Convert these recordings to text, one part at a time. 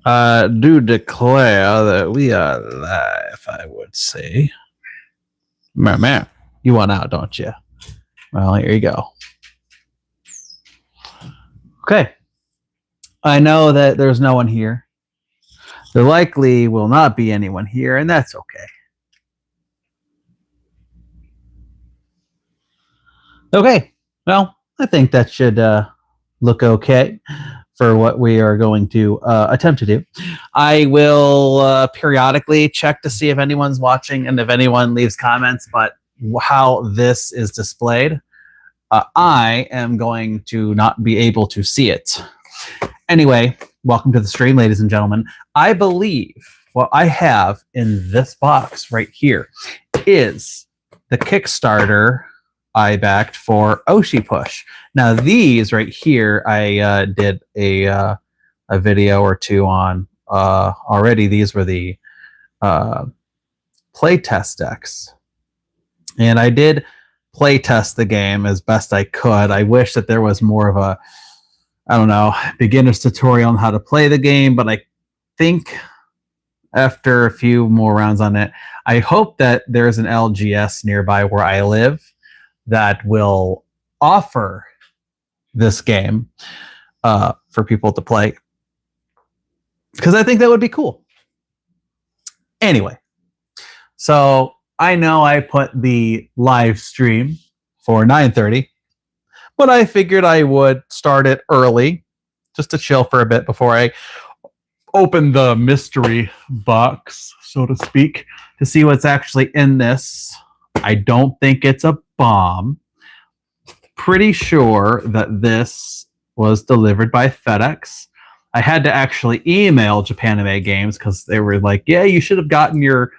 Do declare that we are live, I would say. Man, you want out, don't you? Well, here you go. Okay. I know that there's no one here. There likely will not be anyone here, and that's okay. Okay. Well, I think that should look okay for what we are going to attempt to do. I will periodically check to see if anyone's watching and if anyone leaves comments, but how this is displayed, I am going to not be able to see it. Anyway, welcome to the stream, ladies and gentlemen. I believe what I have in this box right here is the Kickstarter I backed for Oshi Push. Now these right here, I did a video or two on already. These were the playtest decks, and I did playtest the game as best I could. I wish that there was more of a, I don't know, beginner's tutorial on how to play the game, but I think after a few more rounds on it, I hope that there's an LGS nearby where I live that will offer this game for people to play, because I think that would be cool. Anyway, so I know I put the live stream for 9:30, but I figured I would start it early just to chill for a bit before I open the mystery box, so to speak, to see what's actually in this. I don't think it's a bomb. Pretty sure that this was delivered by FedEx. I had to actually email Japanime Games because they were like, yeah, you should have gotten your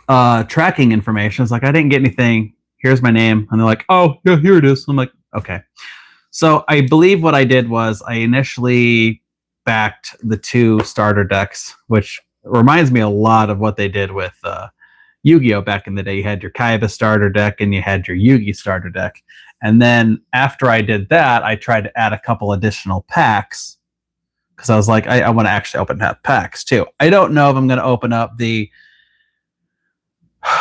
tracking information. It's like, I didn't get anything. Here's my name. And they're like, oh, yeah, here it is. I'm like, okay. So I believe what I did was I initially backed the 2 starter decks, which reminds me a lot of what they did with Yu-Gi-Oh! Back in the day. You had your Kaiba starter deck and you had your Yugi starter deck. And then after I did that, I tried to add a couple additional packs because I was like, I want to actually open up packs too. I don't know if I'm going to open up the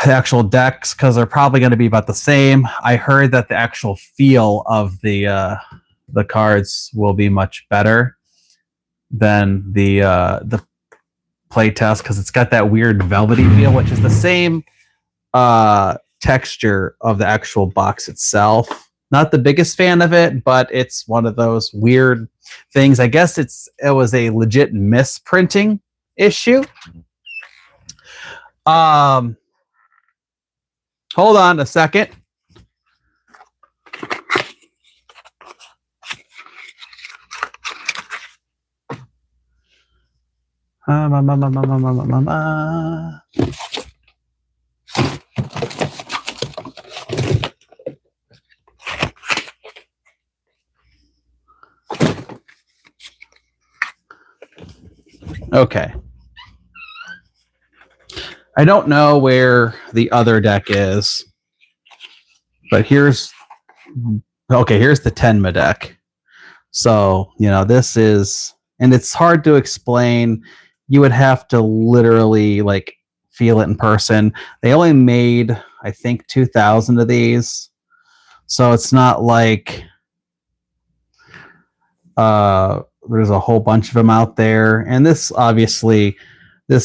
actual decks because they're probably going to be about the same. I heard that the actual feel of the cards will be much better than the playtest because it's got that weird velvety feel, which is the same texture of the actual box itself. Not the biggest fan of it, but it's one of those weird things. I guess it was a legit misprinting issue. Hold on a second. Okay. I don't know where the other deck is, but here's the Tenma deck. So, this is, and it's hard to explain. You would have to literally like feel it in person. They only made, I think, 2,000 of these. So it's not like there's a whole bunch of them out there. And this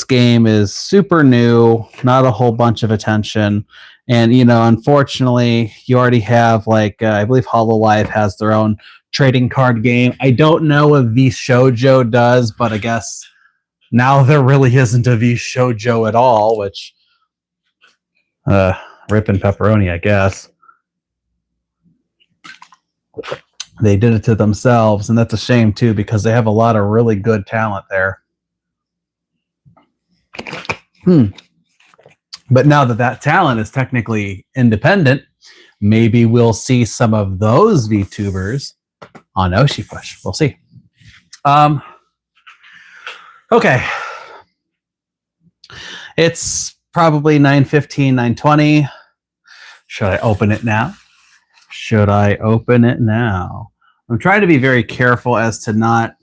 game is super new, not a whole bunch of attention. And, unfortunately, you already have I believe HoloLive has their own trading card game. I don't know if V Shoujo does, but I guess now there really isn't a V Shoujo at all, which ripping pepperoni, I guess. They did it to themselves, and that's a shame too because they have a lot of really good talent there. But now that talent is technically independent, maybe we'll see some of those VTubers on Oshi Push. We'll see. Okay. It's probably 9:15, 9:20. Should I open it now? Should I open it now? I'm trying to be very careful as to not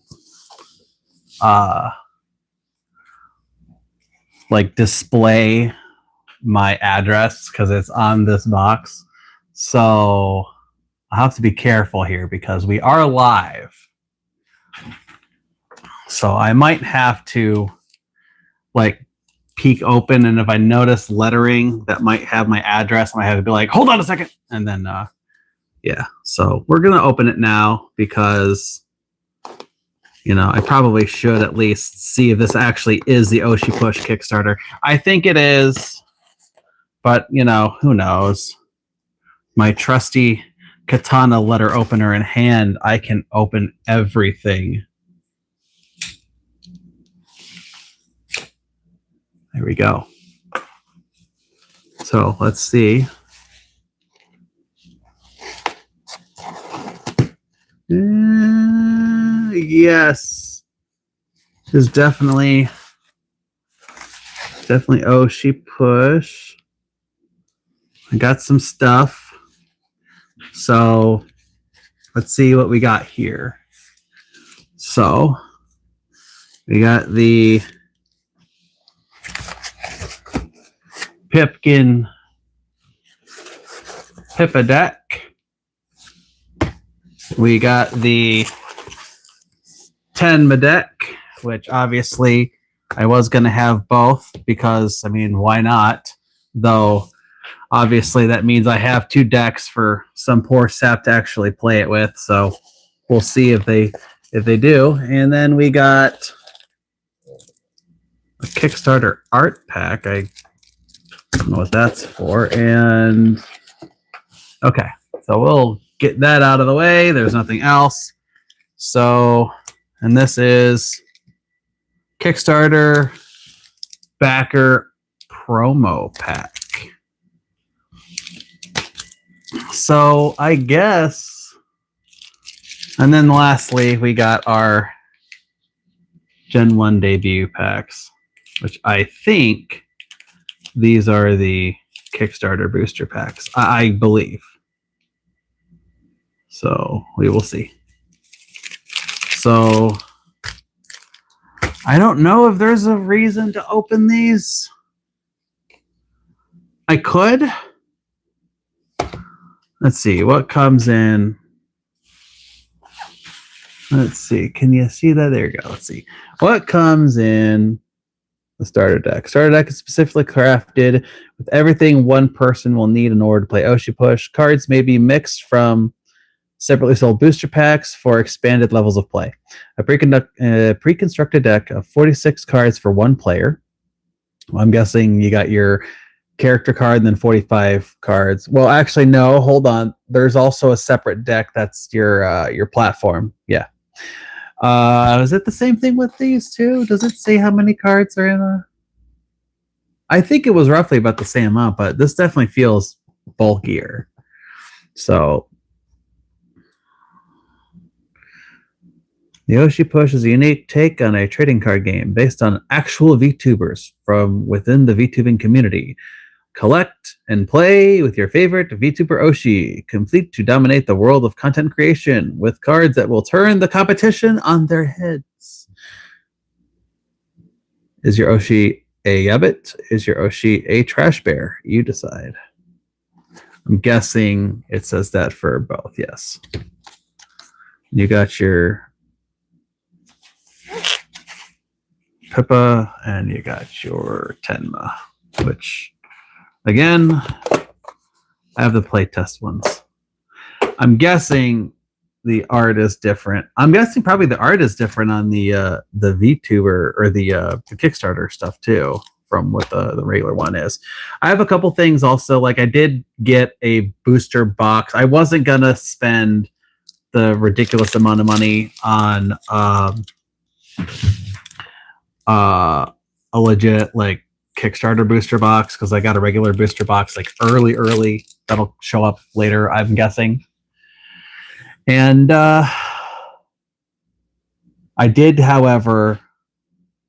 like display my address because it's on this box. So I have to be careful here because we are live. So I might have to like peek open, and if I notice lettering that might have my address, I might have to be like, hold on a second. And then yeah, so we're gonna open it now because I probably should at least see if this actually is the Oshi Push Kickstarter. I think it is, but who knows? My trusty katana letter opener in hand, I can open everything. There we go. So let's see. Yes, is definitely Oshi Push. I got some stuff. So let's see what we got here. So we got the Pipkin Pippa deck. We got the Tenma deck, which obviously I was going to have both because, why not? Though, obviously that means I have two decks for some poor sap to actually play it with. So we'll see if they do. And then we got a Kickstarter art pack. I don't know what that's for. And okay, so we'll get that out of the way. There's nothing else. So, and this is Kickstarter backer promo pack. So I guess, and then lastly, we got our Gen 1 debut packs, which I think these are the Kickstarter booster packs, I believe. So we will see. So I don't know if there's a reason to open these. I could. Let's see what comes in. Let's see. Can you see that? There you go. Let's see what comes in the starter deck. Starter deck is specifically crafted with everything one person will need in order to play Oshi Push. Cards may be mixed from separately sold booster packs for expanded levels of play. A pre-constructed deck of 46 cards for one player. Well, I'm guessing you got your character card and then 45 cards. Well, actually, no. Hold on. There's also a separate deck that's your platform. Yeah. Is it the same thing with these two? Does it say how many cards are in a? I think it was roughly about the same amount, but this definitely feels bulkier. So the Oshi Push is a unique take on a trading card game based on actual VTubers from within the VTubing community. Collect and play with your favorite VTuber Oshi, complete to dominate the world of content creation with cards that will turn the competition on their heads. Is your Oshi a Yabbit? Is your Oshi a Trash Bear? You decide. I'm guessing it says that for both, yes. You got your Pippa and you got your Tenma, which again, I have the playtest ones. I'm guessing the art is different. I'm guessing probably the art is different on the VTuber or the Kickstarter stuff too, from what the regular one is. I have a couple things also. Like I did get a booster box. I wasn't gonna spend the ridiculous amount of money on a legit like Kickstarter booster box because I got a regular booster box like early that'll show up later, I'm guessing. And I did, however,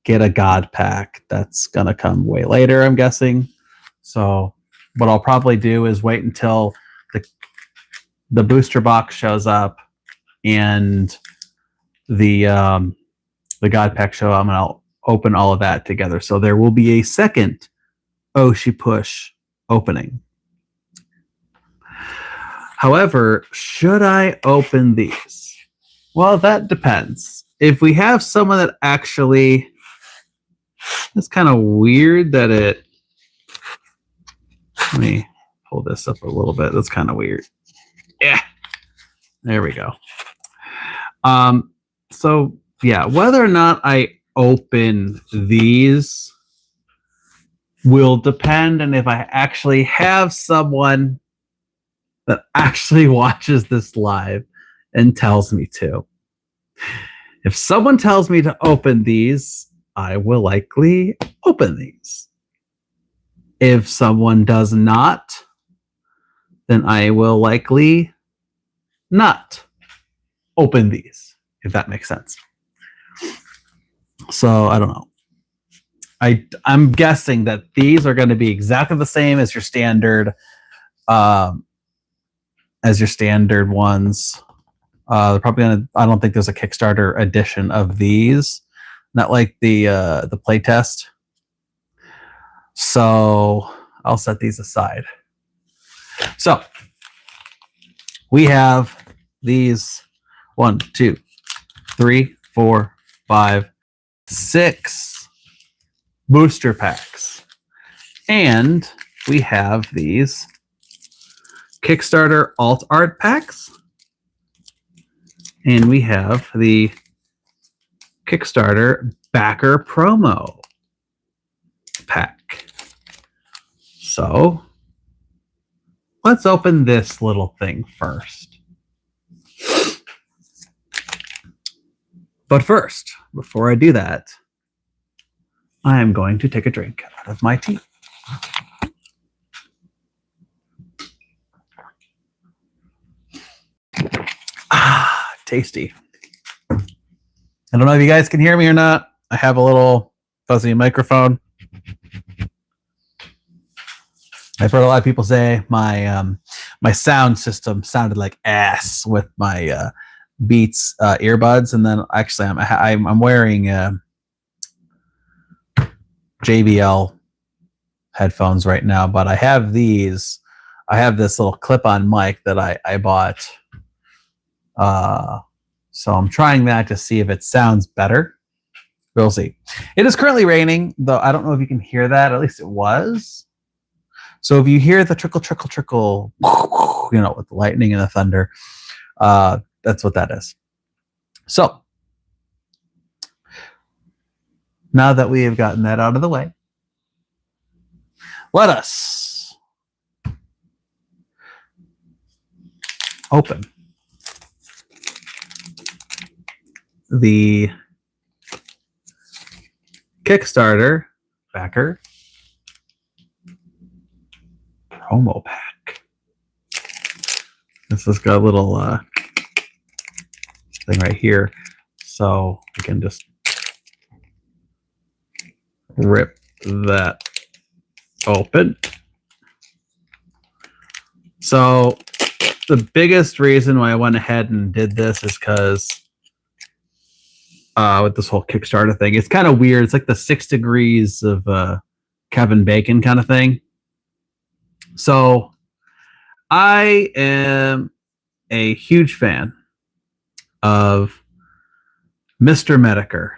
get a God pack that's gonna come way later, I'm guessing. So what I'll probably do is wait until the booster box shows up and the the God Pack show, I'm going to open all of that together. So there will be a second Oshi Push opening. However, should I open these? Well, that depends. If we have someone that actually... It's kind of weird that it... Let me pull this up a little bit. That's kind of weird. Yeah. There we go. So, yeah, whether or not I open these will depend on if I actually have someone that actually watches this live and tells me to. If someone tells me to open these, I will likely open these. If someone does not, then I will likely not open these, if that makes sense. So I don't know. I'm guessing that these are going to be exactly the same as your standard ones. They're probably gonna. I don't think there's a Kickstarter edition of these, not like the playtest. So I'll set these aside. So we have these 1, 2, 3, 4, 5, 6 booster packs, and we have these Kickstarter alt art packs, and we have the Kickstarter backer promo pack. So let's open this little thing first. But first, before I do that, I am going to take a drink out of my tea. Tasty. I don't know if you guys can hear me or not. I have a little fuzzy microphone. I've heard a lot of people say my sound system sounded like ass with my Beats earbuds, and then actually I'm wearing JBL headphones right now, but I have these. I have this little clip-on mic that I bought. So I'm trying that to see if it sounds better. We'll see. It is currently raining, though I don't know if you can hear that. At least it was. So if you hear the trickle, trickle, trickle, you know, with the lightning and the thunder, that's what that is. So now that we have gotten that out of the way, let us open the Kickstarter backer promo pack. This has got a little thing right here, so we can just rip that open. So the biggest reason why I went ahead and did this is because with this whole Kickstarter thing, it's kind of weird. It's like the 6 degrees of Kevin Bacon kind of thing. So I am a huge fan of Mr. Medicare,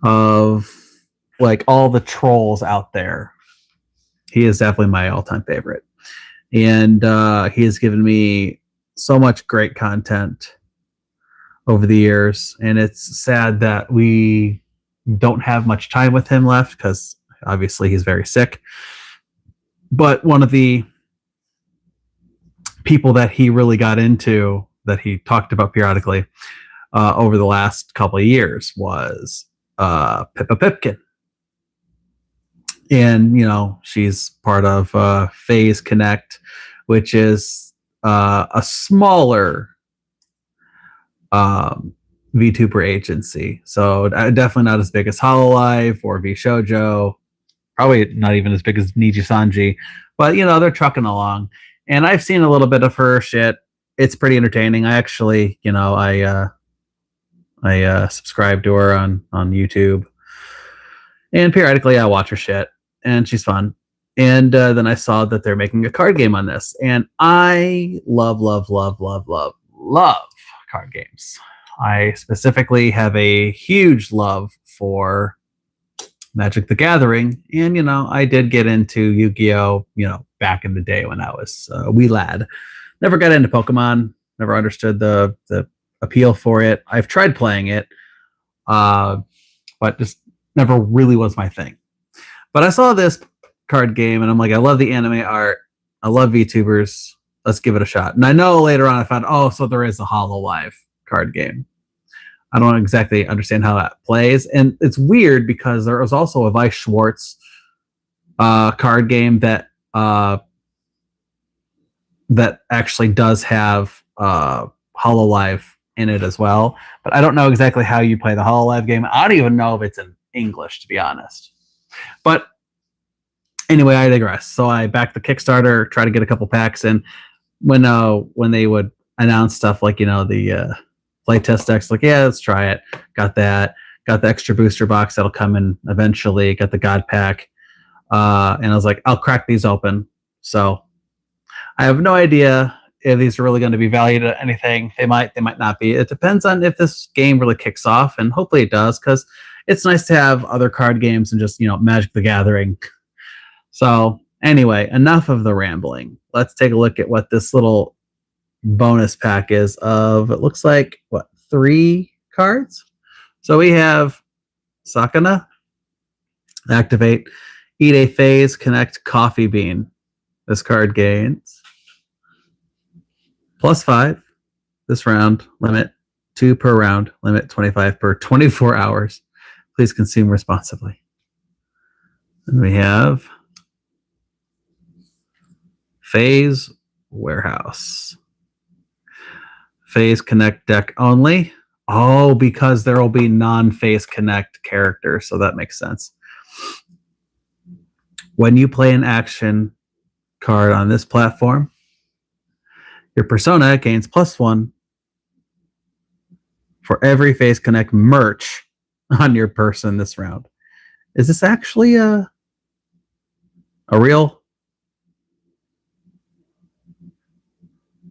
of like all the trolls out there. He is definitely my all-time favorite. And he has given me so much great content over the years. And it's sad that we don't have much time with him left because obviously he's very sick. But one of the people that he really got into, that he talked about periodically over the last couple of years, was Pippa Pipkin. And, you know, she's part of Phase Connect, which is a smaller VTuber agency. So definitely not as big as Hololive or VShojo. Probably not even as big as Niji Sanji. But, you know, they're trucking along. And I've seen a little bit of her shit. It's pretty entertaining. I actually, you know, I I subscribe to her on YouTube, and periodically I watch her shit, and she's fun. And then I saw that they're making a card game on this, and I love card games. I specifically have a huge love for Magic the Gathering, and I did get into Yu-Gi-Oh, back in the day when I was a wee lad. Never got into Pokemon, never understood the appeal for it. I've tried playing it, but just never really was my thing. But I saw this card game, and I'm like, I love the anime art. I love VTubers. Let's give it a shot. And I know later on I found, so there is a HoloLive card game. I don't exactly understand how that plays. And it's weird because there was also a Weiss Schwarz card game that that actually does have HoloLive in it as well. But I don't know exactly how you play the HoloLive game. I don't even know if it's in English, to be honest. But anyway, I digress. So I backed the Kickstarter, try to get a couple packs, and when they would announce stuff like the playtest decks, like let's try it. Got that. Got the extra booster box that'll come in eventually. Got the God pack, and I was like, I'll crack these open. So I have no idea if these are really going to be valued at anything. They might not be. It depends on if this game really kicks off, and hopefully it does, because it's nice to have other card games and just Magic the Gathering. So anyway, enough of the rambling. Let's take a look at what this little bonus pack is of, it looks like, 3 cards? So we have Sakana, activate, eat a phase, connect coffee bean. This card gains +5 this round, limit 2 per round, limit 25 per 24 hours. Please consume responsibly. And we have Phase Warehouse. Phase Connect deck only. Oh, because there will be non-Phase Connect characters, so that makes sense. When you play an action card on this platform, your persona gains +1 for every Phase Connect merch on your person this round. Is this actually a real?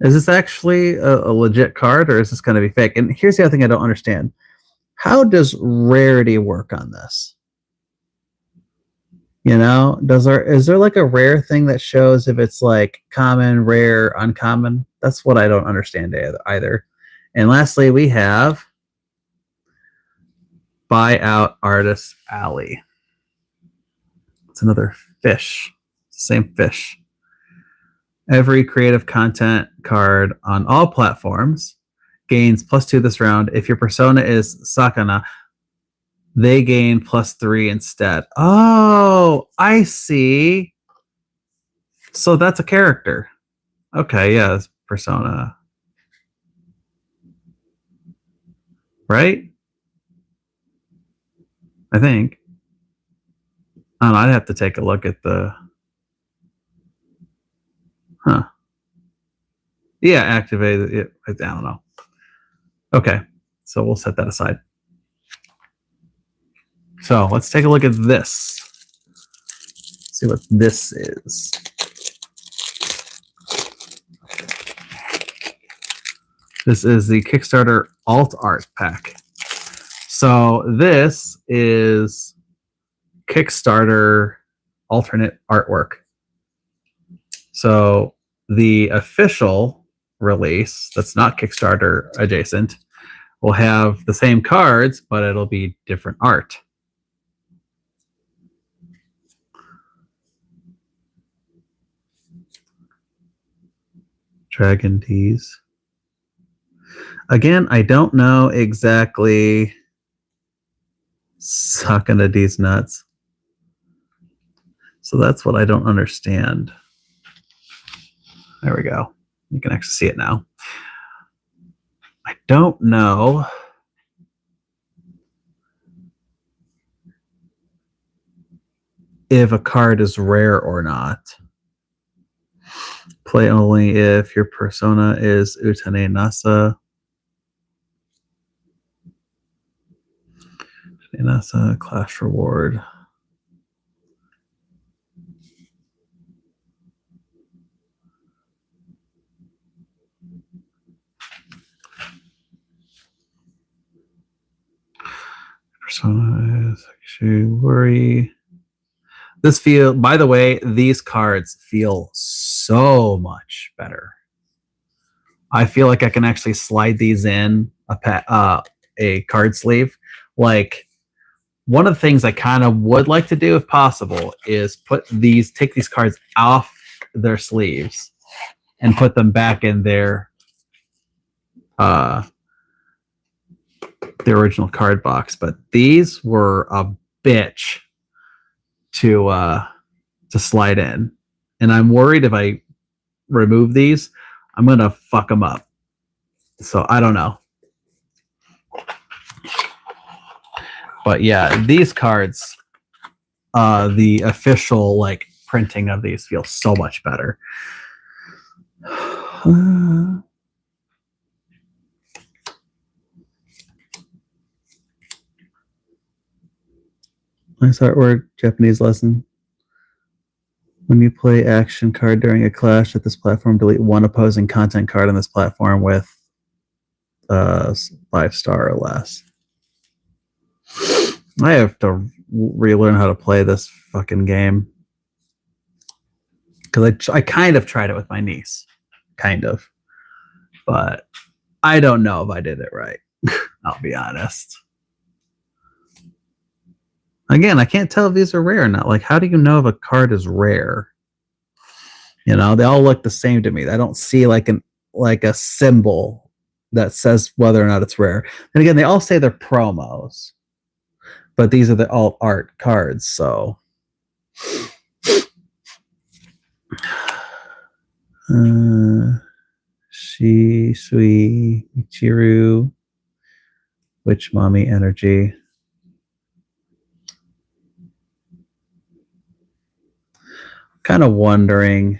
Is this actually a legit card, or is this going to be fake? And here's the other thing I don't understand. How does rarity work on this? Is there like a rare thing that shows if it's like common, rare, uncommon? That's what I don't understand either. And lastly, we have Buyout Artist Alley. It's another fish. Same fish. Every creative content card on all platforms gains +2 this round. If your persona is Sakana, they gain +3 instead. Oh, I see. So that's a character. Okay, yeah, it's persona. Right? I think. I don't know, I'd have to take a look at the... Huh. Yeah, activate it. I don't know. Okay, so we'll set that aside. So let's take a look at this. See what this is. This is the Kickstarter Alt Art Pack. So this is Kickstarter alternate artwork. So the official release, that's not Kickstarter adjacent, will have the same cards, but it'll be different art. Dragon Tees. Again, I don't know exactly. Sakana D's nuts. So that's what I don't understand. There we go. You can actually see it now. I don't know if a card is rare or not. Play only if your persona is Utane Nasa. And that's a class reward. Persona is actually worry. This feel, by the way, these cards feel so much better. I feel like I can actually slide these in a card sleeve. Like, one of the things I kind of would like to do, if possible, is take these cards off their sleeves and put them back in their the original card box. But these were a bitch to slide in, and I'm worried if I remove these, I'm gonna fuck them up. So I don't know. But yeah, these cards, the official like printing of these feels so much better. Nice artwork, Japanese lesson. When you play action card during a clash at this platform, delete one opposing content card on this platform with 5-star or less. I have to relearn how to play this fucking game. Because I kind of tried it with my niece. Kind of. But I don't know if I did it right. I'll be honest. Again, I can't tell if these are rare or not. Like, how do you know if a card is rare? You know, they all look the same to me. I don't see like a symbol that says whether or not it's rare. And again, they all say they're promos. But these are the alt art cards, so Shui Michiru, Witch Mommy Energy. Kind of wondering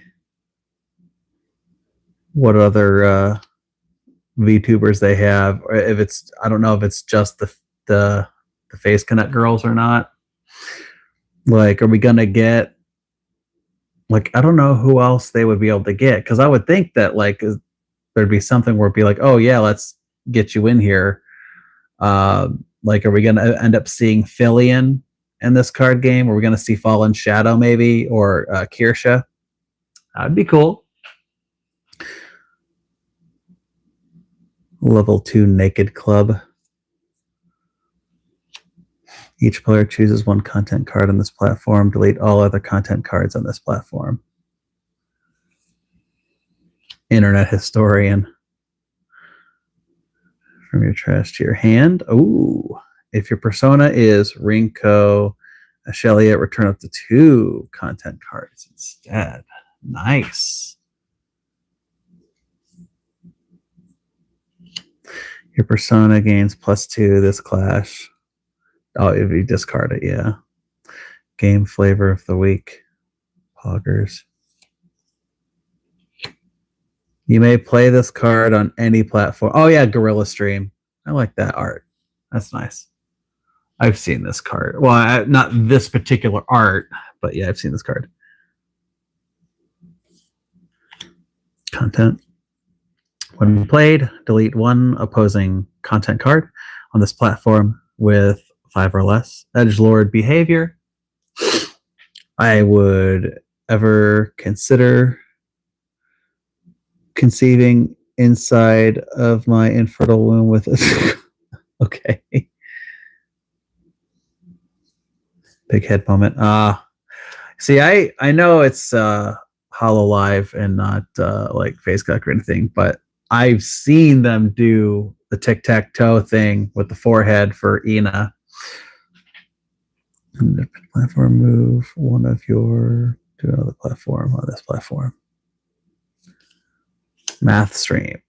what other VTubers they have, or if it's, I don't know if it's just the Face Connect girls or not. Like, are we gonna get, like, I don't know who else they would be able to get, because I would think that like there'd be something where it'd be like, oh yeah, let's get you in here. Like, are we gonna end up seeing Fillion in this card game? Are we gonna see Fallen Shadow maybe, or Kirsha? That'd be cool. Level 2 Naked Club. Each player chooses one content card on this platform. Delete all other content cards on this platform. Internet historian. From your trash to your hand. Ooh. If your persona is Rinko Asheliot, return up to 2 content cards instead. Nice. Your persona gains +2 this clash. Oh, if you discard it, yeah. Game flavor of the week. Poggers. You may play this card on any platform. Oh, yeah, Gorilla Stream. I like that art. That's nice. I've seen this card. Well, not this particular art, but yeah, I've seen this card. Content. When played, delete one opposing content card on this platform with 5 or less edgelord behavior. I would ever consider conceiving inside of my infertile womb with it. Okay. Big head moment. See, I know it's HoloLive and not like FaceCuck or anything, but I've seen them do the tic-tac-toe thing with the forehead for Ina. Platform move one of your to another platform on this platform. Math stream.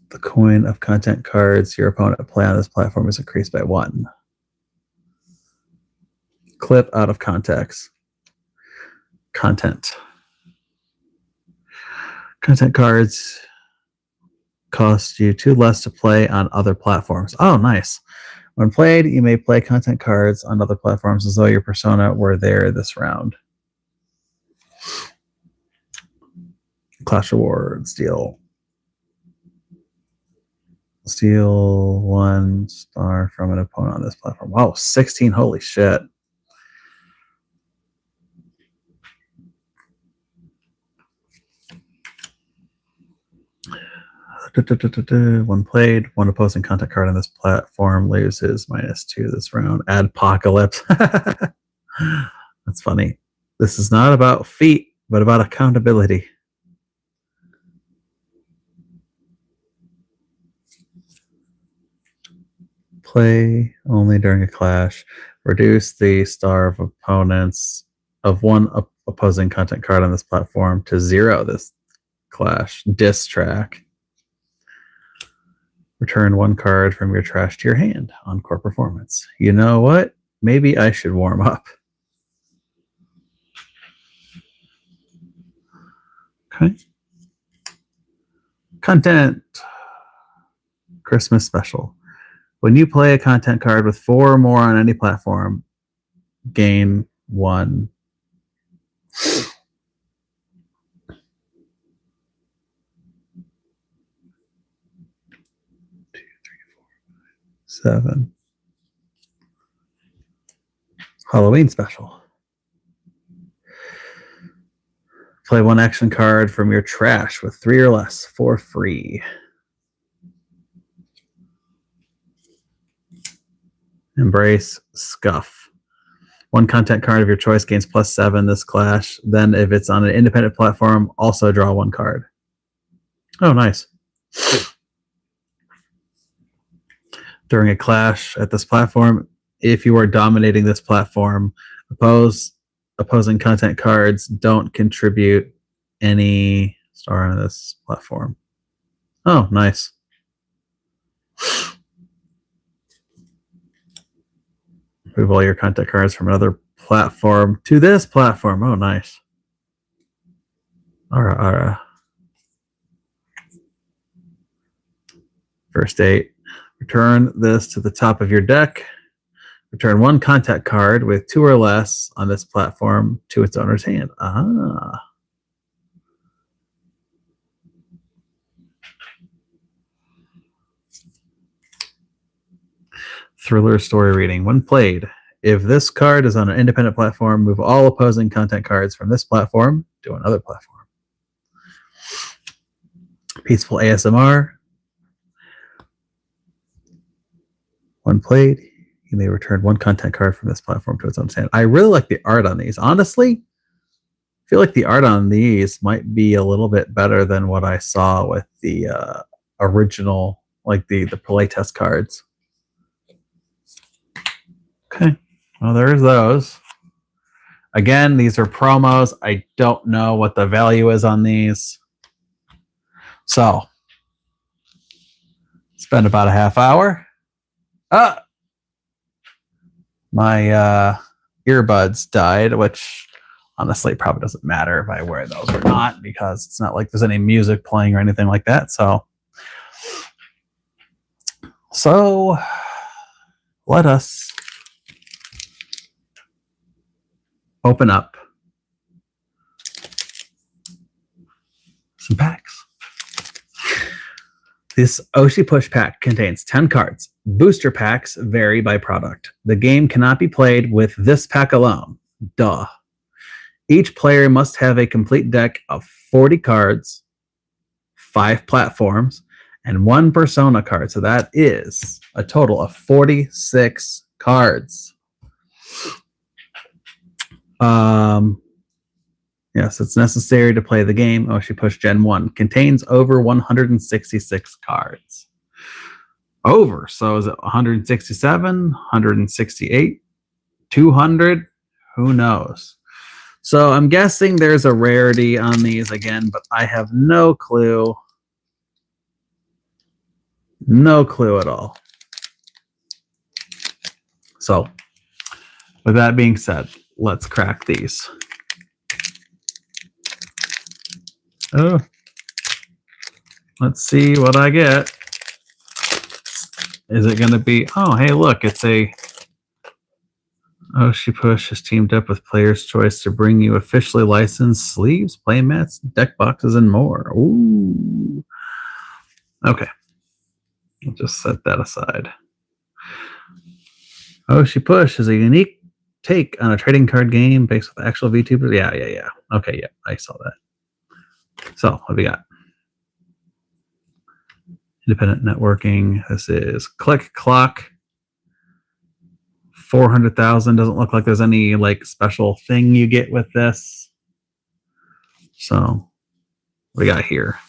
The coin of content cards your opponent play on this platform is increased by 1. Clip out of context. Content. Content cards cost you 2 less to play on other platforms. Oh, nice. When played, you may play content cards on other platforms as though your persona were there this round. Clash rewards, steal 1 star from an opponent on this platform. Wow, 16, holy shit. When played, one opposing content card on this platform loses -2 this round. Adpocalypse. That's funny. This is not about feet, but about accountability. Play only during a clash. Reduce the star of opponents of one opposing content card on this platform to 0 this clash. Diss track. Return 1 card from your trash to your hand. Encore performance. You know what? Maybe I should warm up. Okay. Content. Christmas special. When you play a content card with 4 or more on any platform, gain 1. 7. Halloween special. Play 1 action card from your trash with 3 or less for free. Embrace Scuff. 1 content card of your choice gains +7 this clash. Then if it's on an independent platform, also draw 1 card. Oh, nice. During a clash at this platform, if you are dominating this platform, opposing content cards don't contribute any star on this platform. Oh, nice. Move all your content cards from another platform to this platform. Oh, nice. Alright. First 8. Return this to the top of your deck. Return 1 contact card with 2 or less on this platform to its owner's hand. Ah. Thriller story reading. When played, if this card is on an independent platform, move all opposing content cards from this platform to another platform. Peaceful ASMR. When played, you may return 1 content card from this platform to its own stand. I really like the art on these. Honestly, I feel like the art on these might be a little bit better than what I saw with the original, like the playtest cards. Okay, well, there's those. Again, these are promos. I don't know what the value is on these. So, spend about a half hour. My earbuds died, which honestly probably doesn't matter if I wear those or not, because it's not like there's any music playing or anything like that. So let us open up some packs. This Oshi push pack contains 10 cards. Booster packs vary by product. The game cannot be played with this pack alone. Duh. Each player must have a complete deck of 40 cards, 5 platforms, and 1 persona card. So that is a total of 46 cards. Yes, it's necessary to play the game. Oshi Push Gen 1 contains over 166 cards. Over. So is it 167, 168, 200? Who knows? So I'm guessing there's a rarity on these again, but I have no clue. No clue at all. So with that being said, let's crack these. Oh, let's see what I get. Is it going to be, oh, hey, look, it's a Oshi Push has teamed up with Player's Choice to bring you officially licensed sleeves, playmats, deck boxes, and more. Ooh. Okay. We'll just set that aside. Oshi Push is a unique take on a trading card game based with actual VTubers. Yeah. Okay, yeah, I saw that. So, what do we got? Independent networking. This is Click Clock. 400,000. Doesn't look like there's any like special thing you get with this. So, what we got here?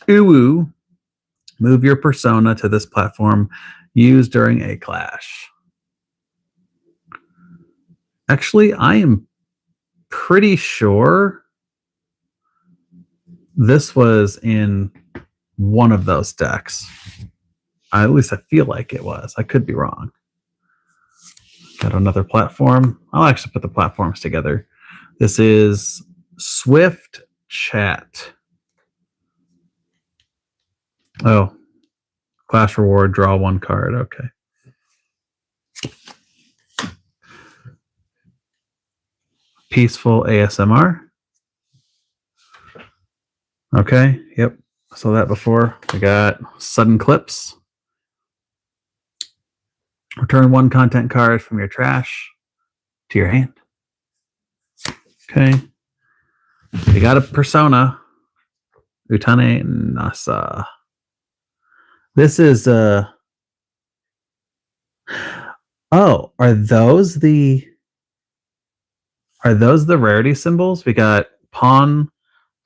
Uwu. Move your persona to this platform. Used during a clash. Actually, I am pretty sure this was in one of those decks. At least I feel like it was. I could be wrong. Got another platform. I'll actually put the platforms together. This is Swift Chat. Oh, Clash Reward, draw one card. Okay. Peaceful ASMR. Okay, yep. Saw that before. We got Sudden Clips. Return one content card from your trash to your hand. Okay. We got a persona. Utane Nasa. This is oh, are those the rarity symbols? We got Pawn,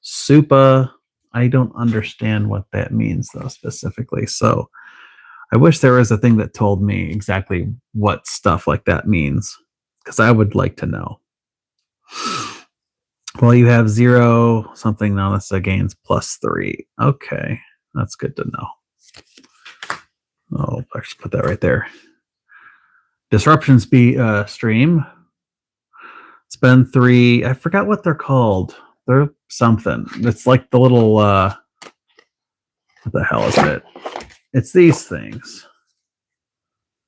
Supa. I don't understand what that means though specifically. So I wish there was a thing that told me exactly what stuff like that means, because I would like to know. Well, you have 0 something now. This gains +3. Okay, that's good to know. Oh, I should put that right there. Disruption stream. Spend 3. I forgot what they're called. They're something. It's like the little what the hell is it? It's these things.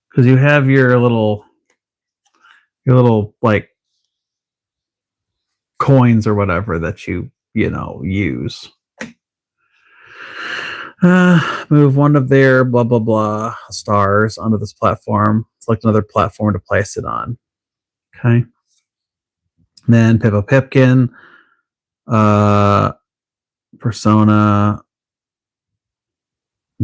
Because you have your little like coins or whatever that you use. Move one of their blah blah blah stars onto this platform. Select another platform to place it on. Okay. Then Pippa Pipkin, persona,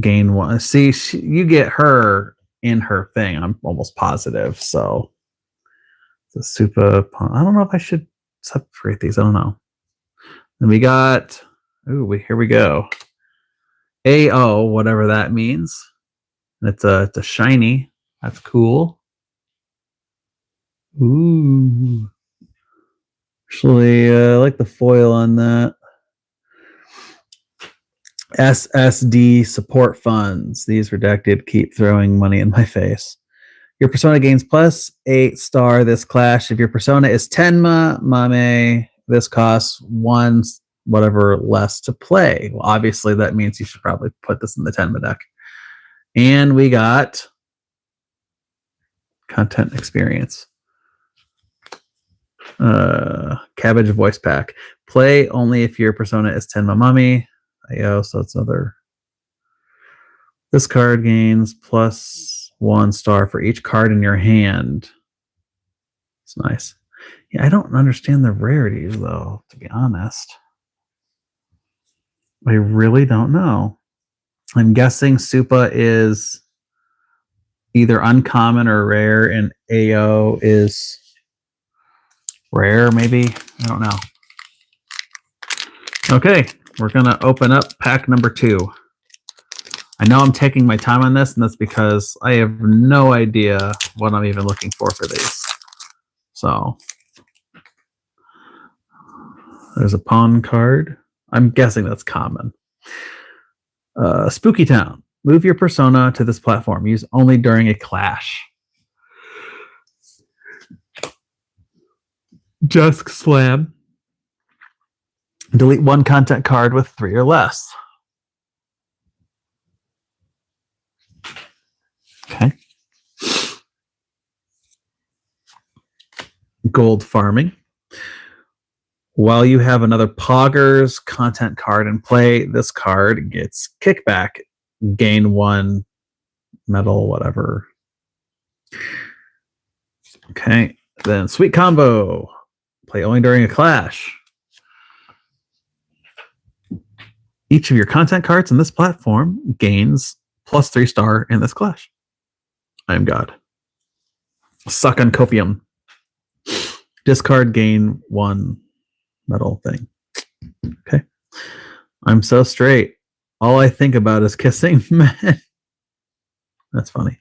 gain 1. See, you get her in her thing. I'm almost positive. So the super. I don't know if I should separate these. I don't know. Then we got. Here we go. AO, whatever that means. It's a shiny. That's cool. Ooh. Actually, I like the foil on that. SSD support funds. These redacted keep throwing money in my face. Your persona gains +8 star this clash. If your persona is Tenma Mame, this costs 1 whatever less to play. Well, obviously that means you should probably put this in the Tenma deck. And we got content experience. Cabbage voice pack. Play only if your persona is Tenma Mami. So it's another. This card gains +1 star for each card in your hand. It's nice. Yeah, I don't understand the rarities though, to be honest. I really don't know. I'm guessing Supa is either uncommon or rare, and AO is rare, maybe. I don't know. Okay, we're gonna open up pack number 2. I know I'm taking my time on this, and that's because I have no idea what I'm even looking for these. So there's a pawn card. I'm guessing that's common. Spooky Town. Move your persona to this platform. Use only during a clash. Just Slam. Delete 1 content card with 3 or less. Okay. Gold farming. While you have another Poggers content card in play, this card gets kickback. Gain 1 metal, whatever. Okay. Then Sweet Combo. Play only during a clash. Each of your content cards in this platform gains +3 star in this clash. I am God. Suck on Copium. Discard, gain 1 metal thing. Okay. I'm so straight. All I think about is kissing men. That's funny.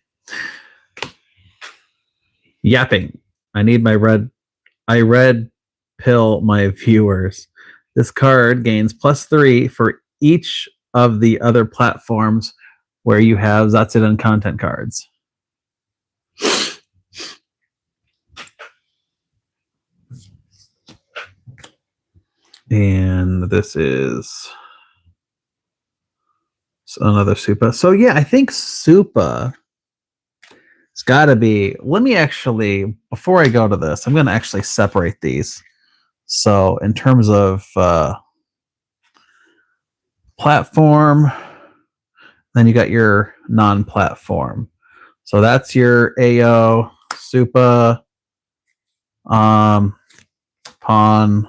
Yapping. I red pill my viewers. This card gains +3 for each of the other platforms where you have Zatsuden content cards. And this is another Supa. So yeah, I think Supa it's got to be. Let me actually, before I go to this, I'm going to actually separate these. So in terms of platform, then you got your non-platform. So that's your AO, Supa, pawn, Supa,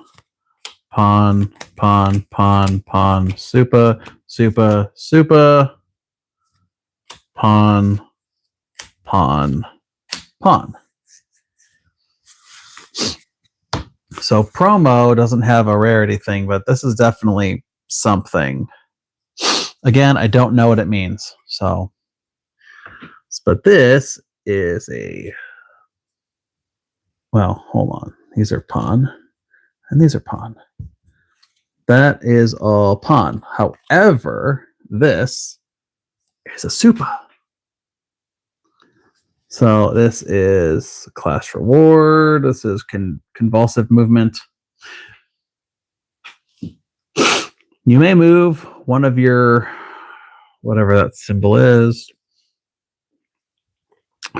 pawn, pawn. So promo doesn't have a rarity thing, but this is definitely something. Again, I don't know what it means. So, but this is a, well, hold on. These are pawn and these are pawn. That is all pawn. However, this is a Supa. So this is clash reward. This is convulsive movement. You may move one of your, whatever that symbol is,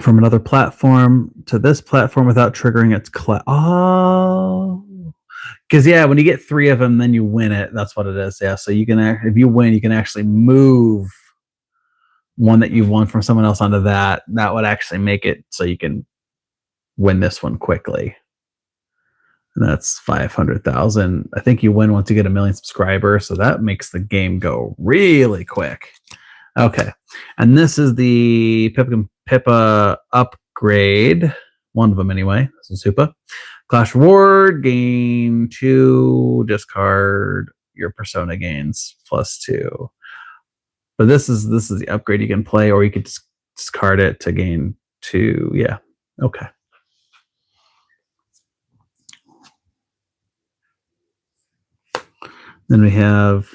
from another platform to this platform without triggering its clash. Oh, because yeah, when you get 3 of them, then you win it. That's what it is. Yeah, so you can, if you win, you can actually move one that you've won from someone else onto that. That would actually make it so you can win this one quickly. And that's 500,000. I think you win once you get 1 million subscribers, so that makes the game go really quick. Okay, and this is the Pippa upgrade. One of them anyway. This is Supa. Clash reward, gain 2, discard your persona gains +2. But this is the upgrade you can play, or you could discard it to gain 2. Yeah. Okay. Then we have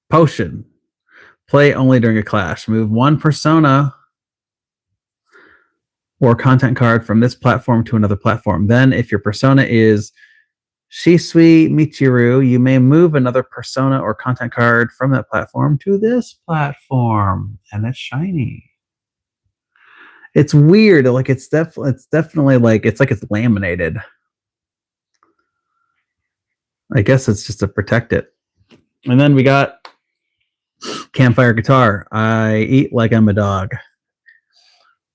Potion. Play only during a clash. Move 1 persona or content card from this platform to another platform. Then, if your persona is Shisui Michiru, you may move another persona or content card from that platform to this platform, and it's shiny. It's weird. Like it's definitely like it's laminated. I guess it's just to protect it. And then we got Campfire Guitar. I eat like I'm a dog.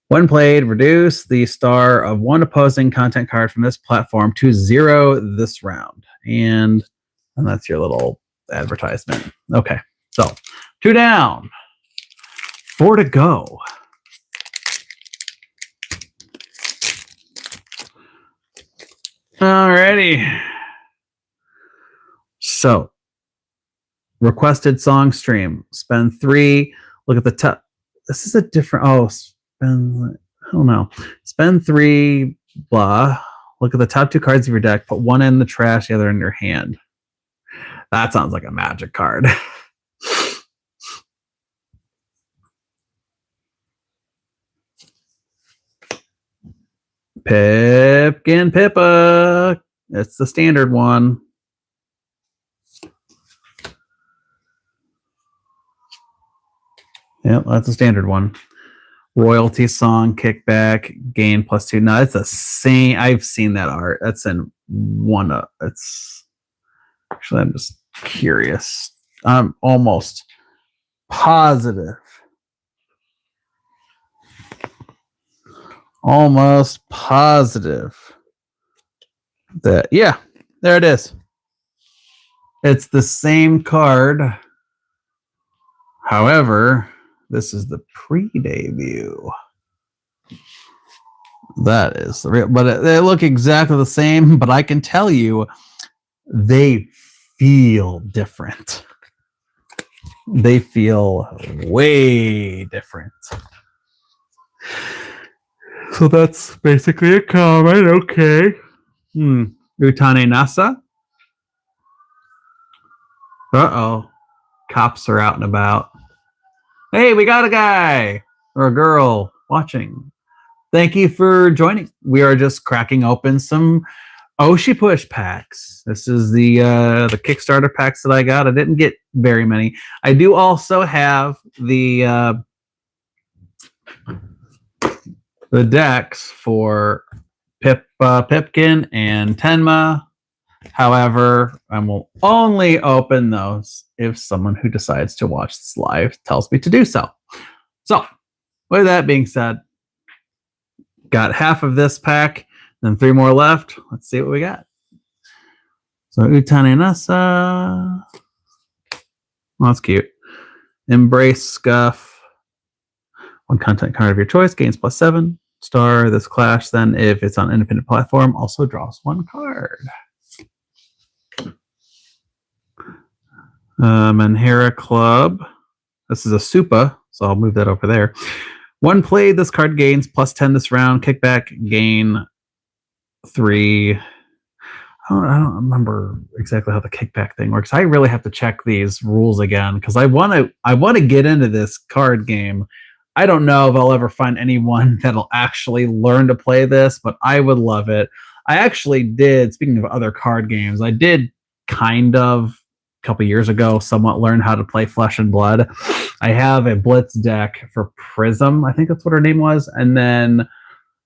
When played, reduce the star of 1 opposing content card from this platform to 0 this round. And that's your little advertisement. Okay, so 2 down, 4 to go. Alrighty. So, requested song stream. Spend 3. Look at the top. This is a different. Oh, spend. I don't know. Spend 3. Blah. Look at the top 2 cards of your deck. Put 1 in the trash, the other in your hand. That sounds like a magic card. Pipkin Pippa. It's the standard one. Yep, that's a standard one. Royalty song, kickback, gain +2. No, it's the same. I've seen that art. That's in one of it's actually I'm just curious. I'm almost positive. Almost positive that yeah, there it is. It's the same card. However, this is the pre-debut. That is the real, but they look exactly the same. But I can tell you, they feel different. They feel way different. So that's basically a comment. Okay. Utane Nasa. Uh-oh. Cops are out and about. Hey, we got a guy or a girl watching. Thank you for joining. We are just cracking open some Oshi Push packs. This is the Kickstarter packs that I got. I didn't get very many. I do also have the decks for Pipkin and Tenma. However, I will only open those if someone who decides to watch this live tells me to do so. So, with that being said, got half of this pack, then 3 more left. Let's see what we got. So, Utane Nasa. Well, that's cute. Embrace Scuff. 1 content card of your choice, gains +7. Star this clash, then if it's on independent platform, also draws 1 card. Manhera Club. This is a Supa, so I'll move that over there. 1 played, this card gains +10 this round. Kickback, gain 3. I don't remember exactly how the kickback thing works. I really have to check these rules again because I want to get into this card game. I don't know if I'll ever find anyone that'll actually learn to play this, but I would love it. I actually did, speaking of other card games, I did kind of a couple years ago somewhat learn how to play Flesh and Blood. I have a Blitz deck for Prism, I think that's what her name was, and then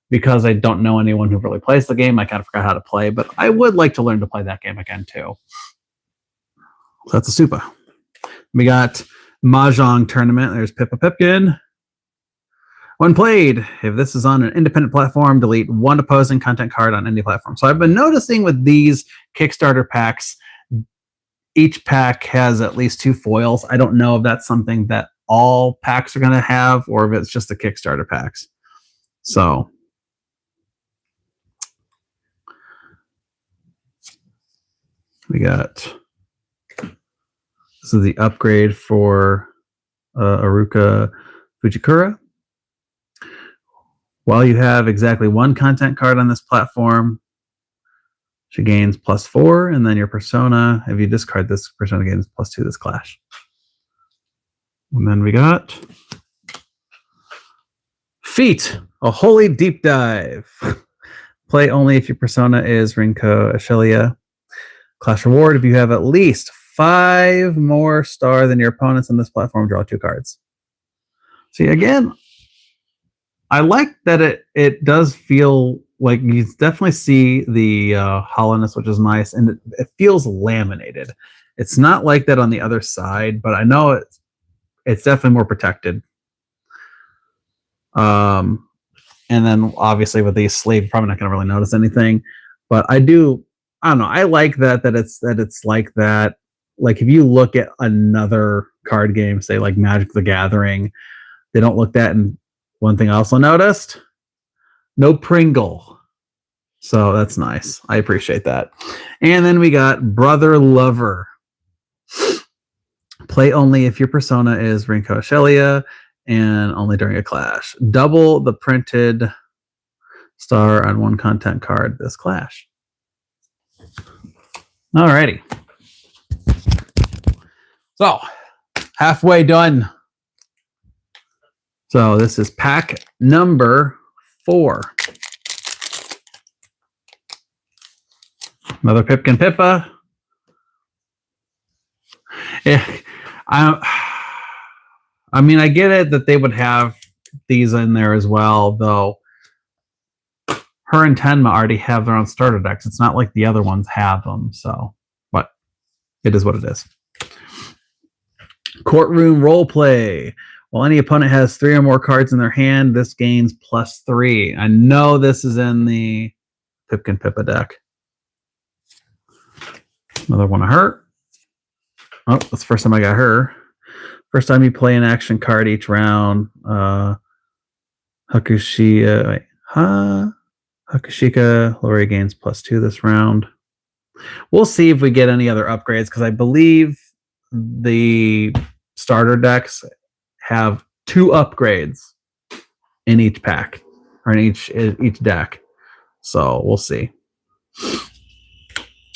because I don't know anyone who really plays the game, I kind of forgot how to play, but I would like to learn to play that game again too. So that's a Supa. We got Mahjong Tournament. There's Pippa Pipkin. 1 played. If this is on an independent platform, delete 1 opposing content card on any platform. So I've been noticing with these Kickstarter packs, each pack has at least 2 foils. I don't know if that's something that all packs are going to have or if it's just the Kickstarter packs. So we got, this is the upgrade for Aruka Fujikura. While you have exactly 1 content card on this platform, she gains +4, and then your persona, if you discard this, persona gains +2 this clash. And then we got Feet, a holy deep dive. Play only if your persona is Rinko Ashelia. Clash reward, if you have at least 5 more star than your opponents on this platform, draw 2 cards. See, again, I like that it does feel like you definitely see the hollowness, which is nice, and it feels laminated. It's not like that on the other side, but I know it's definitely more protected. And then obviously with these sleeves, you're probably not going to really notice anything, but I don't know. I like that it's like that. Like if you look at another card game, say like Magic the Gathering, they don't look that. And one thing I also noticed, no Pringle. So that's nice. I appreciate that. And then we got Brother Lover. Play only if your persona is Rinko Ashelia and only during a clash. Double the printed star on 1 content card this clash. Alrighty. So, halfway done. So this is pack number 4. Another Pipkin Pippa. I mean, I get it that they would have these in there as well, though. Her and Tenma already have their own starter decks. It's not like the other ones have them, so, but it is what it is. Courtroom roleplay. While any opponent has 3 or more cards in their hand, this gains +3. I know this is in the Pipkin Pippa deck. Another one of her. Oh, that's the first time I got her. First time you play an action card each round. Hakushika Lori gains +2 this round. We'll see if we get any other upgrades, because I believe the starter decks have 2 upgrades in each pack, or in each deck. So we'll see.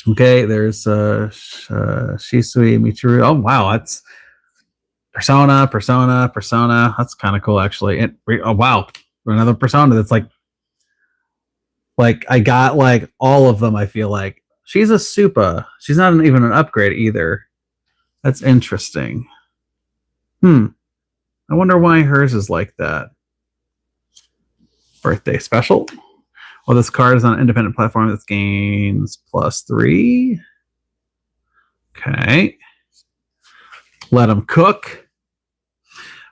Okay, there's Shisui Michiru. Oh wow, that's Persona. That's kind of cool, actually. Oh wow, another Persona that's like I got like all of them. I feel like she's a Supa. She's not even an upgrade either. That's interesting. I wonder why hers is like that. Birthday special. Well, this card is on an independent platform that gains +3. Okay. Let them cook.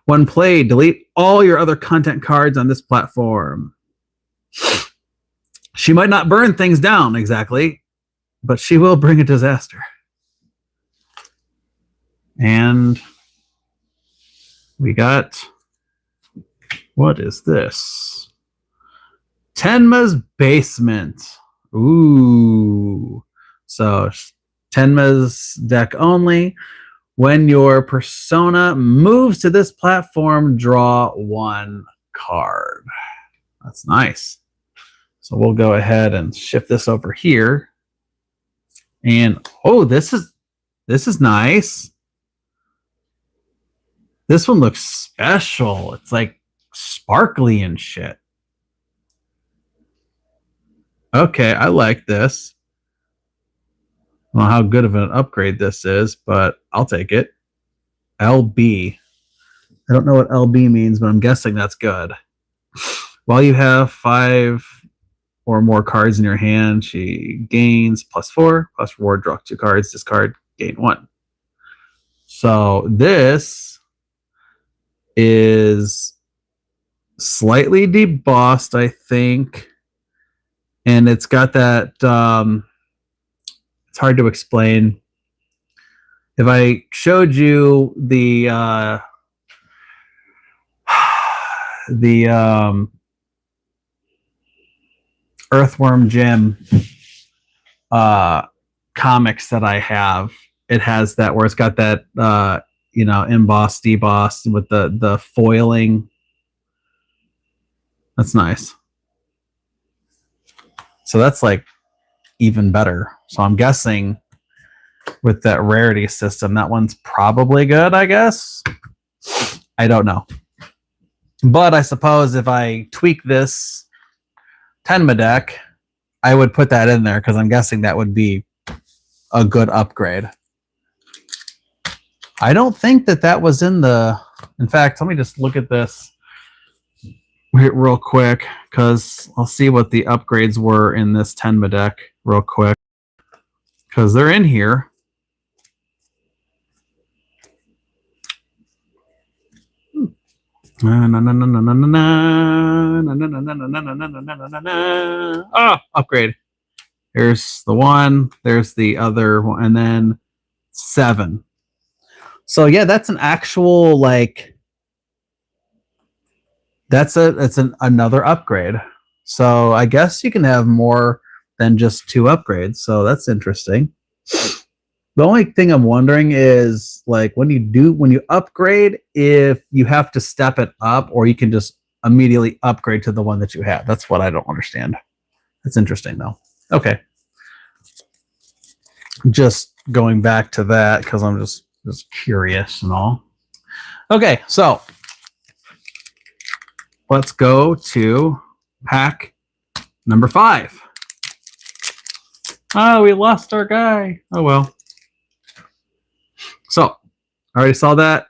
When played, delete all your other content cards on this platform. She might not burn things down exactly, but she will bring a disaster. And we got, what is this? Tenma's Basement. Ooh. So Tenma's deck only. When your persona moves to this platform, draw 1 card. That's nice. So we'll go ahead and shift this over here. And oh, this is nice. This one looks special. It's like sparkly and shit. Okay, I like this. I don't know how good of an upgrade this is, but I'll take it. LB. I don't know what LB means, but I'm guessing that's good. While you have 5 or more cards in your hand, she gains +4, plus reward, draw 2 cards, discard, gain 1. So this is slightly debossed, I think. And it's got that, it's hard to explain. If I showed you the Earthworm Jim comics that I have, it has that where it's got that embossed, debossed with the foiling. That's nice. So that's like even better. So I'm guessing with that rarity system, that one's probably good, I guess. I don't know. But I suppose if I tweak this Tenma deck, I would put that in there because I'm guessing that would be a good upgrade. I don't think that was in the... In fact, let me just look at this real quick because I'll see what the upgrades were in this Tenma deck real quick because they're in here. Upgrade. Here's the one. There's the other one, and then 7. So yeah, that's an actual like. That's another upgrade. So I guess you can have more than just 2 upgrades. So that's interesting. The only thing I'm wondering is like when you upgrade, if you have to step it up or you can just immediately upgrade to the one that you have. That's what I don't understand. That's interesting though. Okay. Just going back to that because I'm just curious and all. Okay, so let's go to pack number 5. Oh, we lost our guy. Oh, well. So, I already saw that.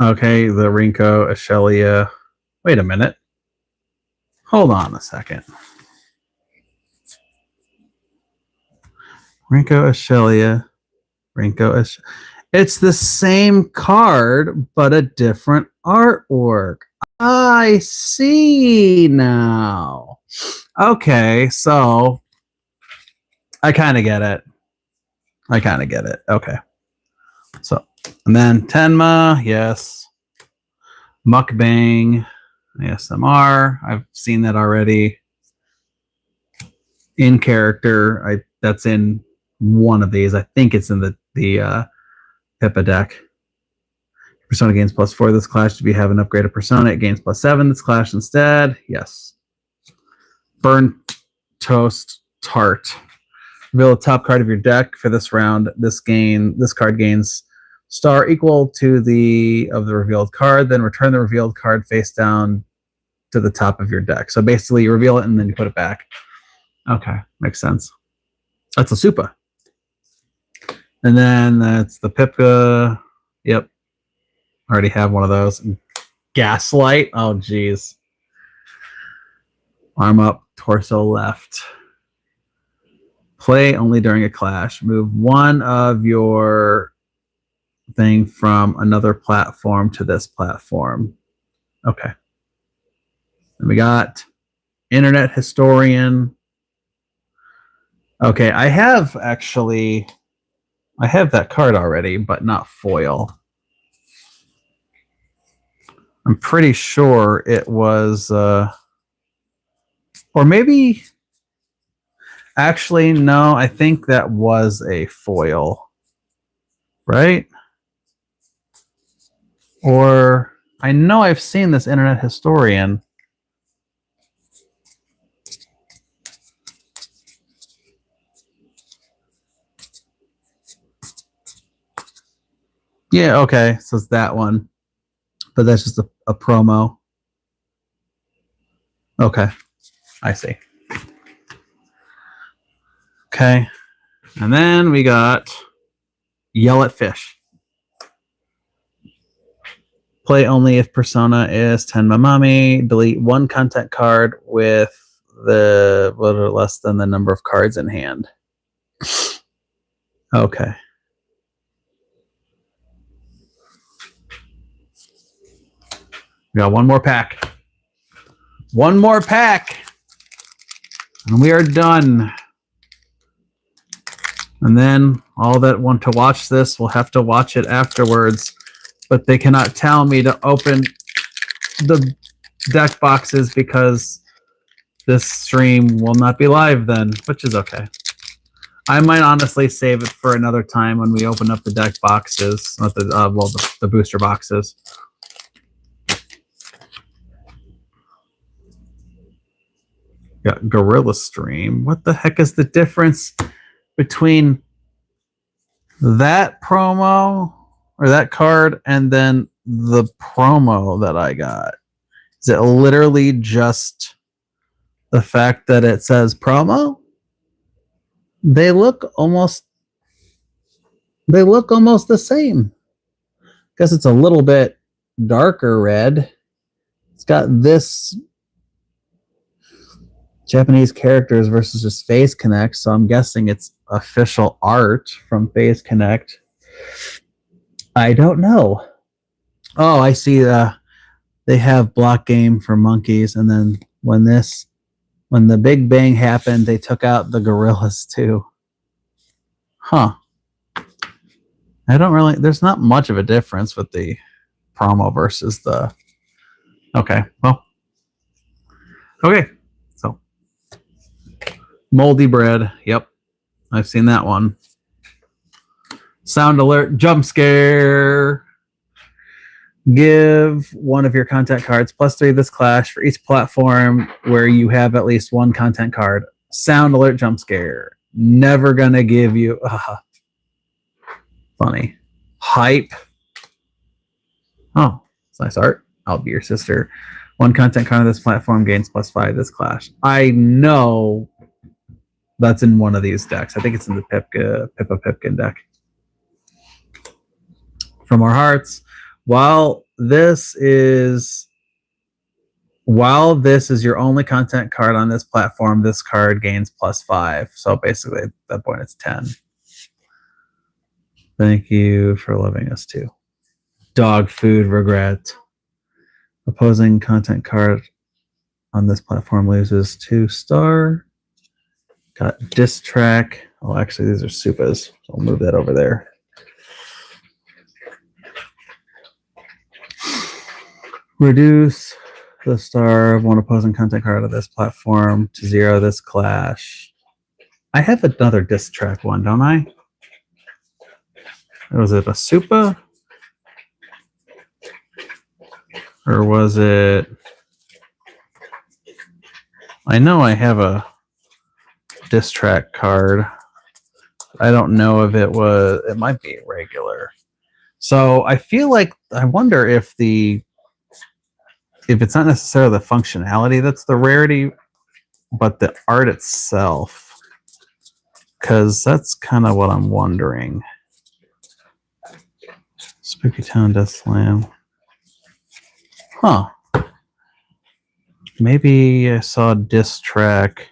Okay, the Rinko, Ashelia. Wait a minute. Hold on a second. Rinko, Ashelia. It's the same card, but a different artwork. I see now. Okay, so I kind of get it. Okay. So, and then Tenma, yes. Mukbang, ASMR. I've seen that already. In character, that's in one of these. I think it's in the Pippa deck. Persona gains +4 this clash. If you have an upgraded Persona, it gains +7 this clash instead. Yes. Burnt Toast Tart. Reveal the top card of your deck for this round. This card gains star equal to the revealed card. Then return the revealed card face down to the top of your deck. So basically, you reveal it and then you put it back. Okay, makes sense. That's a Supa. And then that's the Pippa. Yep. Already have one of those. Gaslight. Oh, geez. Arm up, torso left. Play only during a clash. Move one of your thing from another platform to this platform. Okay. And we got Internet Historian. Okay, I have that card already, but not foil. I'm pretty sure it was, or maybe, actually, no, I think that was a foil, right? Or, I know I've seen this Internet Historian. Yeah, okay, so it's that one. But that's just a promo. Okay, I see. Okay, and then we got Yell at Fish. Play only if Persona is Tenma Mami. Delete one content card with the less than the number of cards in hand. Okay. We got one more pack. One more pack. And we are done. And then all that want to watch this will have to watch it afterwards. But they cannot tell me to open the deck boxes because this stream will not be live then, which is okay. I might honestly save it for another time when we open up the deck boxes, not the booster boxes. Got Gorilla Stream. What the heck is the difference between that promo or that card and then the promo that I got? Is it literally just the fact that it says promo? They look almost the same. Guess it's a little bit darker red. It's got this Japanese characters versus just Phase Connect, so I'm guessing it's official art from Phase Connect. I don't know. Oh, I see. They have block game for monkeys, and then when the Big Bang happened, they took out the gorillas too. Huh. There's not much of a difference with the promo versus the. Okay, well. Okay, so. Moldy bread. Yep. I've seen that one. Sound alert, jump scare. Give one of your content cards +3 this clash for each platform where you have at least one content card. Sound alert, jump scare. Never gonna give you. Funny. Hype. Oh, it's nice art. I'll be your sister. One content card on this platform gains +5 this clash. I know that's in one of these decks. I think it's in the Pippa Pipkin deck. From our hearts, while this is, while this is your only content card on this platform, this card gains +5. So basically, at that point, it's 10. Thank you for loving us too. Dog food regret. Opposing content card on this platform loses 2-star. Got diss track. Oh, actually, these are Supas. So I'll move that over there. Reduce the star of one opposing content card of this platform to 0 this clash. I have another diss track one, don't I? Was it a Supa? Or was it... I know I have a diss track card. I don't know if it was... It might be regular. So I feel like... I wonder if it's not necessarily the functionality that's the rarity, but the art itself. Because that's kind of what I'm wondering. Spooky Town Death Slam. Huh. Maybe I saw a diss track.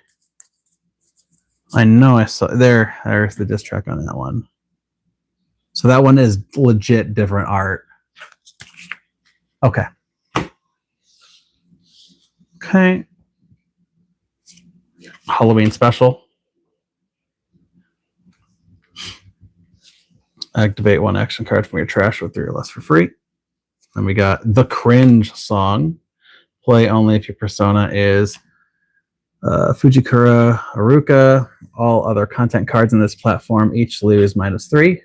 I know I saw... There's the diss track on that one. So that one is legit different art. Okay. Okay. Halloween special. Activate 1 action card from your trash with 3 or less for free. Then we got the Cringe song. Play only if your persona is Fujikura Aruka. All other content cards in this platform each lose -3.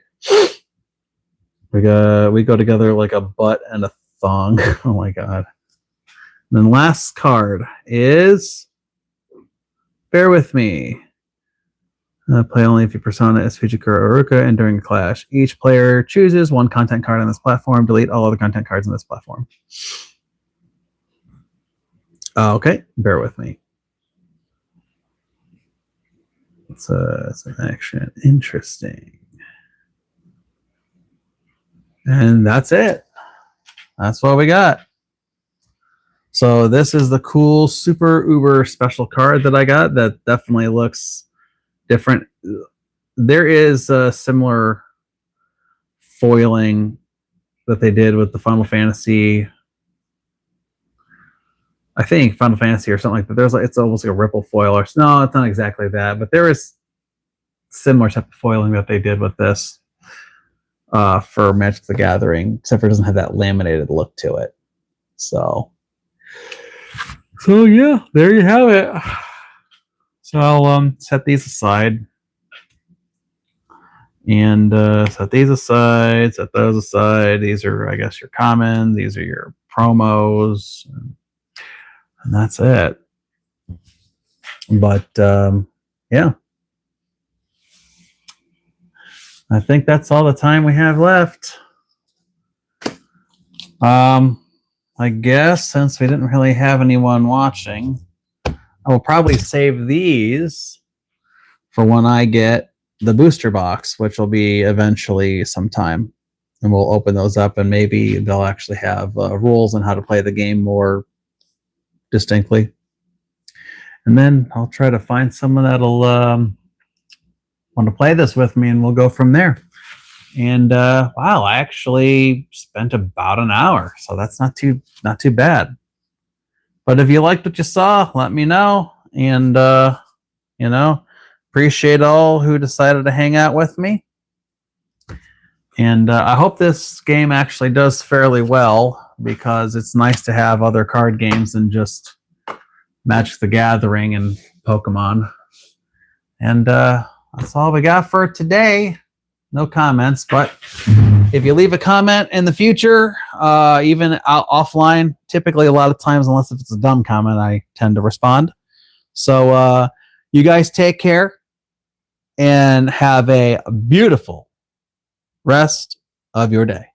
We go together like a butt and a thong. Oh my god. And then last card is Bear With Me. Play only if your persona is Fujikura Aruka, and during a clash, each player chooses 1 content card on this platform. Delete all other content cards on this platform. Okay, Bear With Me. It's an action. Interesting. And that's it. That's what we got. So this is the cool super uber special card that I got that definitely looks different. There is a similar foiling that they did with the Final Fantasy. I think Final Fantasy or something like that. There's it's almost like a ripple foil, or no, it's not exactly that, but there is similar type of foiling that they did with this for Magic the Gathering, except for it doesn't have that laminated look to it. So yeah, there you have it. So I'll set these aside. And set these aside, set those aside. These are, I guess, your commons. These are your promos. And that's it. But, yeah. I think that's all the time we have left. I guess since we didn't really have anyone watching, I will probably save these for when I get the booster box, which will be eventually sometime. And we'll open those up, and maybe they'll actually have rules on how to play the game more distinctly. And then I'll try to find someone that'll want to play this with me, and we'll go from there. And wow, I actually spent about an hour, so that's not too bad. But if you liked what you saw, let me know. And you know, appreciate all who decided to hang out with me. And I hope this game actually does fairly well, because it's nice to have other card games than just Magic the Gathering and Pokemon. And that's all we got for today. No comments, but if you leave a comment in the future, even offline, typically a lot of times, unless if it's a dumb comment, I tend to respond. So you guys take care and have a beautiful rest of your day.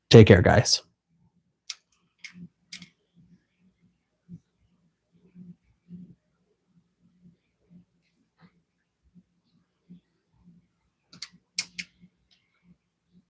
Take care, guys.